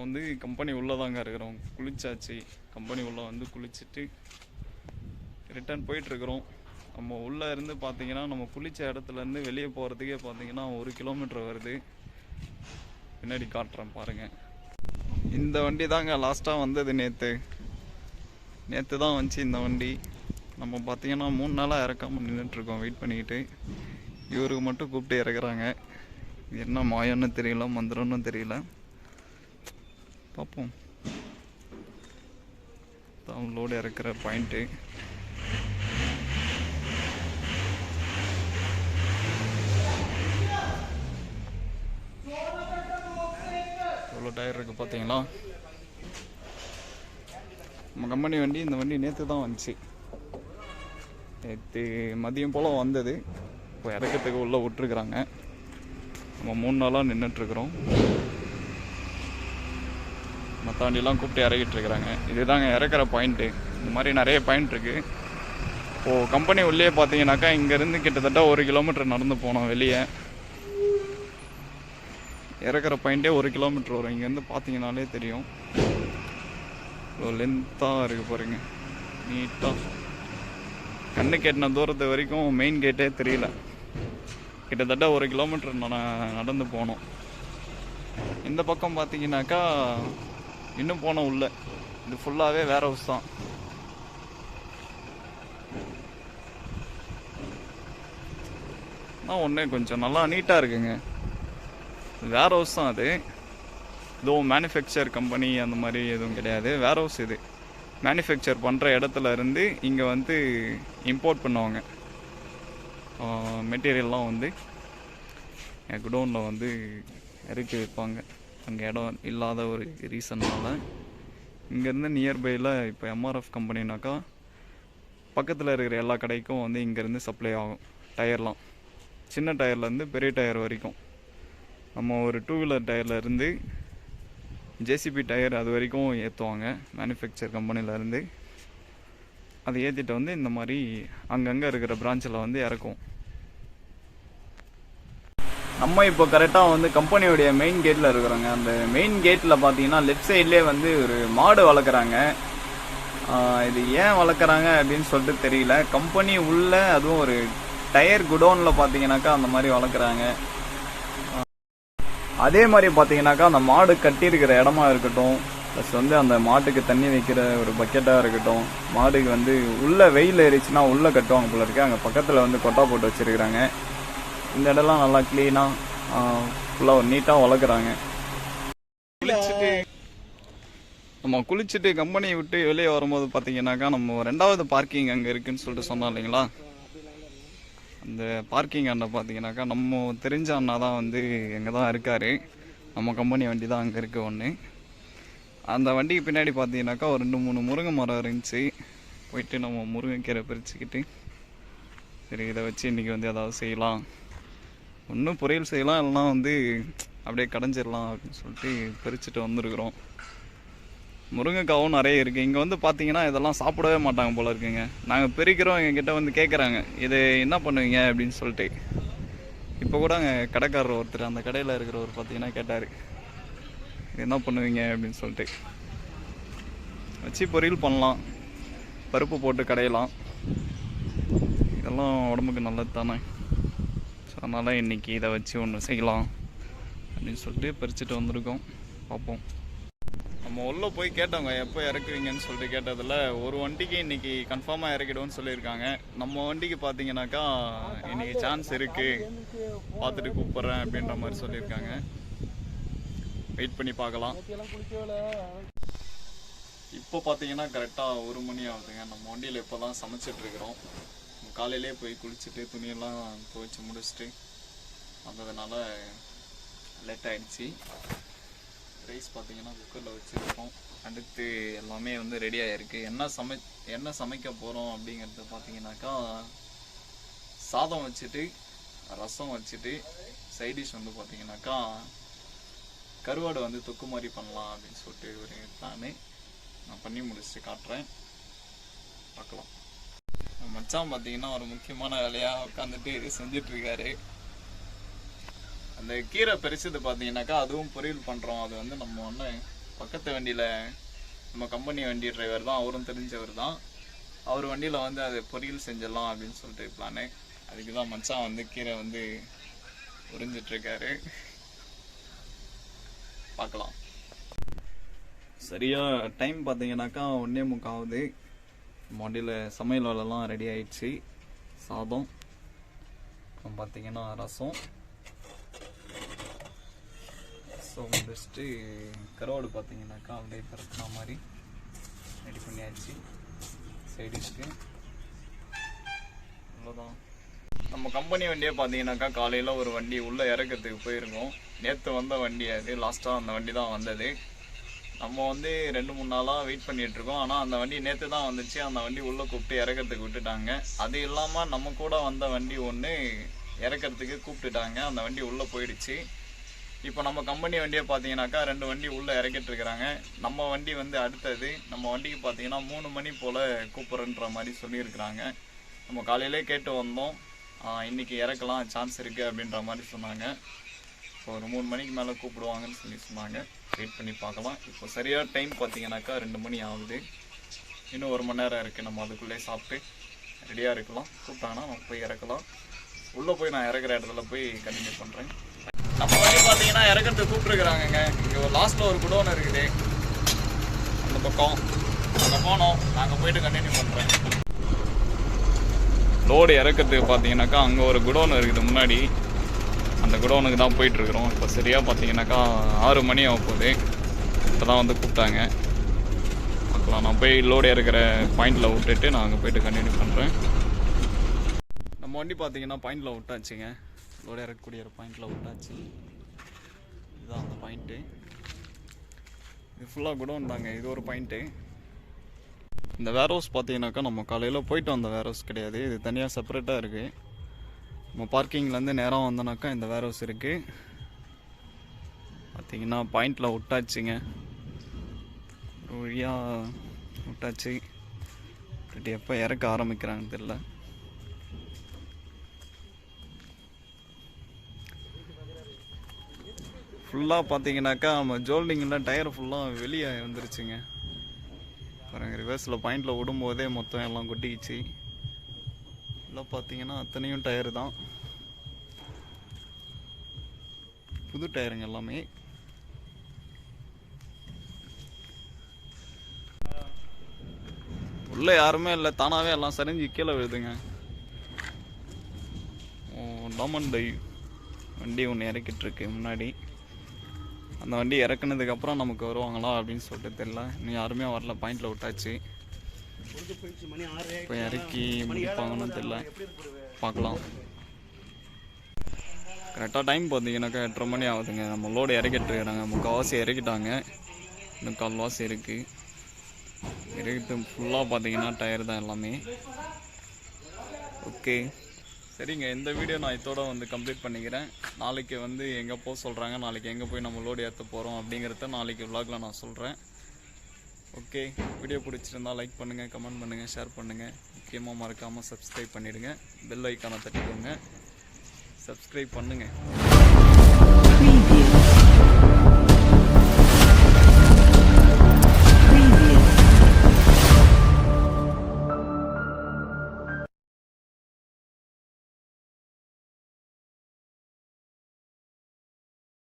வந்து கம்பெனி உள்ளே தாங்க இருக்கிறோம். குளிச்சாச்சு, கம்பெனி உள்ளே வந்து குளிச்சுட்டு ரிட்டர்ன் போயிட்டுருக்குறோம். நம்ம உள்ளே இருந்து பார்த்தீங்கன்னா நம்ம குளித்த இடத்துலேருந்து வெளியே போகிறதுக்கே பார்த்தீங்கன்னா 1 கிலோமீட்டர் வருது. பின்னாடி காட்டுறேன் பாருங்கள். இந்த வண்டி தாங்க லாஸ்ட்டாக வந்தது. நேற்று தான் வந்துச்சு இந்த வண்டி. நம்ம பார்த்தீங்கன்னா 3 நாளாக இறக்காமல் நின்றுட்டுருக்கோம் வெயிட் பண்ணிக்கிட்டு. இவருக்கு மட்டும் கூப்பிட்டு இறக்குறாங்க. என்ன மாயன்னு தெரியல, மந்திரம்னு தெரியல. பார்ப்போம். லோடு இறக்குற பாயிண்ட்டு. எவ்வளோ டயர் இருக்குது பார்த்தீங்களா? நம்ம கம்பெனி வண்டி, இந்த வண்டி நேற்று தான் வந்துச்சு. நேற்று மதியம் போல் வந்தது. இப்போ இறக்கிறதுக்கு உள்ளே விட்டுருக்குறாங்க. நம்ம 3 நாளாக நின்றுட்டுருக்குறோம். மற்ற வண்டியெலாம் கூப்பிட்டு இறக்கிட்டுருக்குறாங்க. இதுதாங்க இறக்குற பாயிண்ட்டு. இந்த மாதிரி நிறைய பாயிண்ட் இருக்குது. இப்போது கம்பெனி உள்ளே பார்த்தீங்கன்னாக்கா இங்கேருந்து கிட்டத்தட்ட 1 கிலோமீட்டர் நடந்து போனோம் வெளியே. இறக்குற பாயிண்ட்டே 1 கிலோமீட்டர் வரும். இங்கேருந்து பார்த்தீங்கன்னாலே தெரியும். இவ்வளோ லென்த்தாக இருக்குது பாருங்க. நீட்டாக கண்ணு கேட்டின தூரத்து வரைக்கும் மெயின் கேட்டே தெரியல. கிட்டத்தட்ட 1 கிலோமீட்டர் நடந்து போனோம். இந்த பக்கம் பார்த்தீங்கன்னாக்கா இன்னும் போனோம் உள்ள. இது ஃபுல்லாகவே வேர் ஹவுஸ் தான். ஒன்றே கொஞ்சம் நல்லா நீட்டாக இருக்குங்க. வேர் ஹவுஸ் தான் அது. இதுவும் மேனுஃபேக்சர் கம்பெனி அந்த மாதிரி எதுவும் கிடையாது. வேர் ஹவுஸ் இது. மேனுஃபேக்சர் பண்ணுற இடத்துல இருந்து இங்கே வந்து இம்போர்ட் பண்ணுவாங்க. மெட்டீரியல்லாம் வந்து குடோனில் வந்து இறக்கி வைப்பாங்க. அங்கே இடம் இல்லாத ஒரு ரீசன்னால் இங்கேருந்து நியர்பையில் இப்போ எம்ஆர்எஃப் கம்பெனினாக்கா பக்கத்தில் இருக்கிற எல்லா கடைக்கும் வந்து இங்கேருந்து சப்ளை ஆகும். டயர்லாம் சின்ன டயர்லேருந்து பெரிய டயர் வரைக்கும். நம்ம ஒரு 2 வீலர் டயர்லேருந்து ஜேசிபி டயர் அது வரைக்கும் ஏற்றுவாங்க மேனுஃபேக்சர் கம்பெனிலேருந்து. அதை ஏற்றிட்டு வந்து இந்த மாதிரி அங்கங்கே இருக்கிற பிரான்ச்சில் வந்து இறக்கும். நம்ம இப்போ கரெக்டாக வந்து கம்பெனியோடைய மெயின் கேட்டில் இருக்கிறோங்க. அந்த மெயின் கேட்டில் பார்த்தீங்கன்னா லெஃப்ட் சைட்லேயே வந்து ஒரு மாடு வளர்க்குறாங்க. இது ஏன் வளர்க்குறாங்க அப்படின்னு சொல்லிட்டு தெரியல. கம்பெனி உள்ள அதுவும் ஒரு டயர் குடோனில் பார்த்தீங்கன்னாக்கா அந்த மாதிரி வளர்க்குறாங்க. அதே மாதிரி பார்த்தீங்கன்னாக்கா அந்த மாடு கட்டியிருக்கிற இடமா இருக்கட்டும், ப்ளஸ் வந்து அந்த மாட்டுக்கு தண்ணி வைக்கிற ஒரு பக்கெட்டாக இருக்கட்டும், மாடுக்கு வந்து உள்ளே வெயில் ஏறிச்சுன்னா உள்ளே கட்டுவாங்க போல இருக்கு. அங்கே பக்கத்தில் வந்து கொட்டா போட்டு வச்சுருக்குறாங்க. இந்த இடம்லாம் நல்லா க்ளீனாக ஃபுல்லாக ஒரு நீட்டாக வளர்க்குறாங்க. நம்ம குளிச்சுட்டு கம்பெனியை விட்டு வெளியே வரும்போது பார்த்தீங்கன்னாக்கா நம்ம 2வது பார்க்கிங் அங்கே இருக்குதுன்னு சொல்லிட்டு சொன்னோம் இல்லைங்களா? அந்த பார்க்கிங் அண்ணா பார்த்தீங்கன்னாக்கா நம்ம தெரிஞ்ச அண்ணா தான் வந்து எங்கே தான் இருக்கார். நம்ம கம்பெனி வண்டி தான் அங்கே இருக்குது ஒன்று. அந்த வண்டிக்கு பின்னாடி பார்த்தீங்கன்னாக்கா ஒரு 2-3 முருங்கை மரம் இருந்துச்சு. போயிட்டு நம்ம முருங்கைக்கீரை பறிச்சுக்கிட்டு சரி இதை வச்சு இன்றைக்கி வந்து ஏதாவது செய்யலாம், ஒன்றும் பொரியல் செய்யலாம், இல்லைனா வந்து அப்படியே கடைஞ்சிடலாம் அப்படின்னு சொல்லிட்டு பறிச்சுட்டு வந்துருக்குறோம். முருங்கைக்காவும் நிறைய இருக்குது. இங்கே வந்து பார்த்தீங்கன்னா இதெல்லாம் சாப்பிடவே மாட்டாங்க போல இருக்குங்க. நாங்கள் பெருக்கிறோம், எங்ககிட்ட வந்து கேட்குறாங்க இது என்ன பண்ணுவீங்க அப்படின்னு சொல்லிட்டு. இப்போ கூட அங்கே கடைக்காரர் ஒருத்தர் அந்த கடையில் இருக்கிறவர் பார்த்தீங்கன்னா கேட்டார் இது என்ன பண்ணுவீங்க அப்படின்னு சொல்லிட்டு. வச்சு பொரியல் பண்ணலாம், பருப்பு போட்டு கடையலாம், இதெல்லாம் உடம்புக்கு நல்லது தானே. ஸோ அதனால் இன்றைக்கி இதை வச்சு ஒன்று செய்யலாம் அப்படின்னு சொல்லிட்டு பறிச்சுட்டு வந்திருக்கோம். பார்ப்போம். நம்ம உள்ளே போய் கேட்டவங்க எப்போ இறக்குவீங்கன்னு சொல்லிட்டு கேட்டதில் ஒரு வண்டிக்கு இன்றைக்கி கன்ஃபார்மாக இறக்கிடுவோன்னு சொல்லியிருக்காங்க. நம்ம வண்டிக்கு பார்த்தீங்கன்னாக்கா இன்றைக்கி சான்ஸ் இருக்குது, பார்த்துட்டு கூப்பிட்றேன் அப்படின்ற மாதிரி சொல்லியிருக்காங்க. வெயிட் பண்ணி பார்க்கலாம். இப்போ பார்த்தீங்கன்னா கரெக்டாக 1 மணி ஆகுதுங்க. நம்ம வண்டியில் இப்போ தான் சமைச்சிட்ருக்குறோம். காலையிலே போய் குளிச்சுட்டு துணியெல்லாம் துவைச்சி முடிச்சுட்டு வந்ததுனால லேட் ஆகிடுச்சு. ரைஸ் பார்த்தீங்கன்னா குக்கரில் வச்சுருக்கோம். அடுத்து எல்லாமே வந்து ரெடியாக இருக்குது. என்ன சமைக்க போகிறோம் அப்படிங்கிறது பார்த்தீங்கன்னாக்கா சாதம் வச்சுட்டு ரசம் வச்சுட்டு சைடிஷ் வந்து பார்த்தீங்கன்னாக்கா கருவாடு வந்து தொக்கு மாதிரி பண்ணலாம் அப்படின்னு சொல்லிட்டு ஒரு பிளானு. நான் பண்ணி முடிச்சுட்டு காட்டுறேன், பார்க்கலாம். மச்சான் பார்த்தீங்கன்னா ஒரு முக்கியமான வேலையாக உட்காந்துட்டு செஞ்சிட்ருக்காரு. அந்த கீரை பறிச்சது பார்த்தீங்கன்னாக்கா அதுவும் பொரியல் பண்ணுறோம். அது வந்து நம்ம ஒன்று பக்கத்து வண்டியில் நம்ம கம்பெனி வண்டி டிரைவர் தான், அவரும் தெரிஞ்சவர் தான். அவர் வண்டியில் வந்து அது பொரியல் செஞ்சிடலாம் அப்படின்னு சொல்லிட்டு பிளானு. அதுக்கு தான் மச்சான் வந்து கீரை வந்து உறிஞ்சிட்ருக்காரு. பார்க்கலாம். சரியாக டைம் பார்த்தீங்கன்னாக்கா 1:45 ஆகுது. வண்டியில் சமையல் வேலைலாம் ரெடி ஆயிடுச்சு. சாதம், அப்புறம் பார்த்தீங்கன்னா ரசம் முடிச்சுட்டு கருவாடு பார்த்தீங்கன்னாக்கா அப்படியே பறக்கிற மாதிரி ரெடி பண்ணியாச்சு. சைடிஷ்க்கு அவ்வளோதான். நம்ம கம்பெனி வண்டியே பார்த்தீங்கன்னாக்கா காலையில் ஒரு வண்டி உள்ளே இறக்கிறதுக்கு போயிருக்கோம். நேற்று வந்த வண்டி அது, லாஸ்ட்டாக அந்த வண்டி தான் வந்தது. நம்ம வந்து 2-3 நாளாக வெயிட் பண்ணிகிட்ருக்கோம். ஆனால் அந்த வண்டி நேற்று தான் வந்துச்சு. அந்த வண்டி உள்ளே கூப்பிட்டு இறக்கிறதுக்கு விட்டுட்டாங்க. அது இல்லாமல் நம்ம கூட வந்த வண்டி ஒன்று இறக்கிறதுக்கு கூப்பிட்டுட்டாங்க. அந்த வண்டி உள்ளே போயிடுச்சு. இப்போ நம்ம கம்பெனி வண்டியை பார்த்தீங்கன்னாக்கா 2 வண்டி உள்ளே இறக்கிட்டுருக்குறாங்க. நம்ம வண்டி வந்து அடுத்தது. நம்ம வண்டிக்கு பார்த்தீங்கன்னா 3 மணி போல் கூப்பிட்றன்ற மாதிரி சொல்லியிருக்கிறாங்க. நம்ம காலையிலே கேட்டு வந்தோம், இன்றைக்கி இறக்கலாம் சான்ஸ் இருக்குது அப்படின்ற மாதிரி சொன்னாங்க. இப்போ ஒரு 3 மணிக்கு மேலே கூப்பிடுவாங்கன்னு சொல்லி சொன்னாங்க. வெயிட் பண்ணி பார்க்கலாம். இப்போ சரியாக டைம் பார்த்தீங்கன்னாக்கா 2 மணி ஆகுது. இன்னும் 1 மணி நேரம் இருக்குது. நம்ம அதுக்குள்ளே சாப்பிட்டு ரெடியாக இருக்கலாம். கூப்பிட்டாங்கன்னா நம்ம போய் இறக்கலாம். உள்ளே போய் நான் இறக்குற இடத்துல போய் கண்டினியூ பண்ணுறேன். நம்ம வண்டி பார்த்தீங்கன்னா இறக்கிறதுக்கு கூப்பிட்ருக்குறாங்கங்க. இங்கே ஒரு லாஸ்ட்டில் ஒரு குடோன் இருக்குது, அந்த பக்கம். அங்கே போனோம், நாங்கள் போயிட்டு கண்டினியூ பண்ணுறேன். லோடு இறக்கிறதுக்கு பார்த்தீங்கன்னாக்கா அங்கே ஒரு குடோன் இருக்குது முன்னாடி. அந்த குடோனுக்கு தான் போயிட்டுருக்குறோம். இப்போ சரியாக பார்த்தீங்கன்னாக்கா 6 மணி ஆக போகுது. இப்போ தான் வந்து கூப்பிட்டாங்க. பார்க்கலாம். நான் போய் லோடு இறக்குற பாயிண்டில் விட்டுட்டு நான் அங்கே போய்ட்டு கண்டினியூ பண்ணுறேன். நம்ம வண்டி பார்த்தீங்கன்னா பாயிண்டில் விட்டாச்சுங்க. லோடு இறக்கக்கூடிய ஒரு பாயிண்டில் விட்டாச்சு. இதுதான் அந்த பாயிண்ட்டு. இது ஃபுல்லாக குடோன் தாங்க. இது ஒரு பாயிண்ட்டு. இந்த வேர் ஹவுஸ் பார்த்தீங்கன்னாக்கா நம்ம காலையில் போயிட்டு வந்த வேர் ஹவுஸ் கிடையாது. இது தனியாக செப்பரேட்டாக இருக்குது. நம்ம பார்க்கிங்லேருந்து நேராக வந்தோன்னாக்கா இந்த வேர் ஹவுஸ் இருக்குது. பார்த்தீங்கன்னா பாயிண்டில் விட்டாச்சுங்க. ஒரு வழியாக விட்டாச்சு. பட் எப்போ இறக்க ஆரம்பிக்கிறாங்கன்னு தெரியல. ஃபுல்லாக பார்த்தீங்கன்னாக்கா நம்ம ஜோல்டிங்கில் டயர் ஃபுல்லாக வெளியே வந்துருச்சுங்க. பாருங்கள், ரிவர்ஸில் பாயிண்டில் விடும்போதே மொத்தம் எல்லாம் கொட்டிக்கிச்சு. எல்லாம் பார்த்தீங்கன்னா அத்தனையும் டயரு தான், புது டயருங்க எல்லாமே. உள்ளே யாருமே இல்லை, தானாகவே எல்லாம் சரிஞ்சு கீழே விழுதுங்க. டாமன் டை வண்டி ஒன்று இறக்கிட்டுருக்கு முன்னாடி. அந்த வண்டி இறக்குனதுக்கப்புறம் நமக்கு வருவாங்களா அப்படின்னு சொல்லிட்டு தெரியல. இன்னும் யாருமே வரல. பாயிண்டில் விட்டாச்சு. இப்போ இறக்கி முடிப்பாங்கன்னு தெரியல. பார்க்கலாம். கரெக்டாக டைம் பார்த்தீங்கன்னாக்கா 8:30 மணி ஆகுதுங்க. நம்ம லோடு இறக்கிட்டுருக்குறாங்க. முக்கால்வாசி இறக்கிட்டாங்க. இன்னும் கால்வாசி இருக்குது. இறக்கிட்டு ஃபுல்லாக பார்த்தீங்கன்னா டயர் தான் எல்லாமே. ஓகே, சரிங்க. இந்த வீடியோ நான் இதோட வந்து கம்ப்ளீட் பண்ணிக்கிறேன். நாளைக்கு வந்து எங்கே போக சொல்கிறாங்க, நாளைக்கு எங்கே போய் நம்ம லோடு ஏற்ற போகிறோம் அப்படிங்கிறத நாளைக்கு விலாகில் நான் சொல்கிறேன். ஓகே, வீடியோ பிடிச்சிருந்தா லைக் பண்ணுங்கள், கமெண்ட் பண்ணுங்கள், ஷேர் பண்ணுங்கள். முக்கியமாக மறக்காமல் சப்ஸ்கிரைப் பண்ணிவிடுங்க. பெல் ஐக்கானை தட்டிக்கோங்க. சப்ஸ்கிரைப் பண்ணுங்கள்.